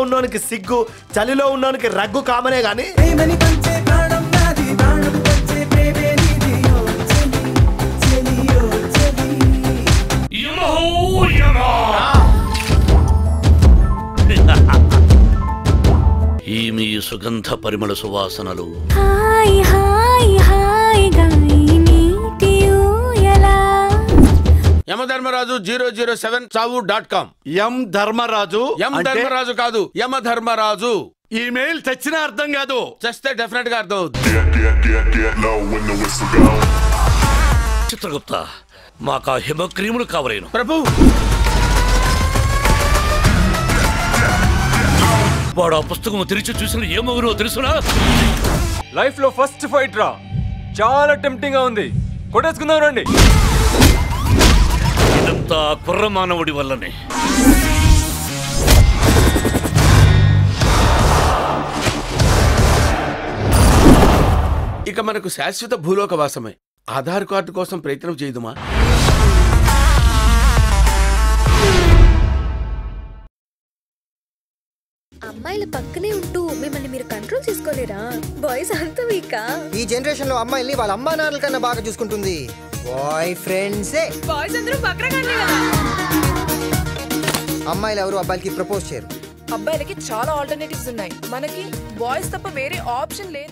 ఉన్నోనికి సిగ్గు, చలిలో ఉన్నోనికి రగ్గు కామనే గాని ఈమె సుగంధ పరిమళ సువాసనలు యమధర్మరాజు 007chavu.com. ఎం ధర్మరాజు ధర్మరాజు కాదు, యమధర్మరాజు. ఈమెయిల్ తెచ్చినా అర్థం కాదు, చేస్తే డెఫినెట్ గా అర్థం అవుతుంది. చిత్రగుప్త, మాకు హిమక్రీములు కావలేను. ప్రభు, వాడు ఆ పుస్తకం తెరిచి చూసిన ఏమవునో తెలుసునా? లైఫ్ లో ఫస్ట్ ఫైట్ రా, చాలా టెంప్టింగ్ గా ఉంది, కొట్టేసుకుందాం రండి. ఇదంతా కుర్ర మానవుడి వల్లనే. ఇక మనకు శాశ్వత భూలోక వాసమే. ఆధార్ కార్డు కోసం ప్రయత్నం చేయదుమా? అమ్మాయిల పక్కనే ఉంటూ మిమ్మల్ని మీరు కంట్రోల్ చేసుకోలేరా? బాయ్స్ అంత వీకా? ఈ జనరేషన్ లో అమ్మాయిల్ని వాళ్ళ అమ్మా నాన్నల కన్నా బాగా చూసుకుంటుంది బాయ్ ఫ్రెండ్సే. బాయ్స్ అందరూ బక్రగానే కదా. అమ్మాయిలు ఎవరు అబ్బాయిలకి ప్రపోజ్ చేయరు. అబ్బాయిలకి చాలా ఆల్టర్నేటివ్స్ ఉన్నాయి, మనకి బాయ్స్ తప్ప వేరే ఆప్షన్ లేదు.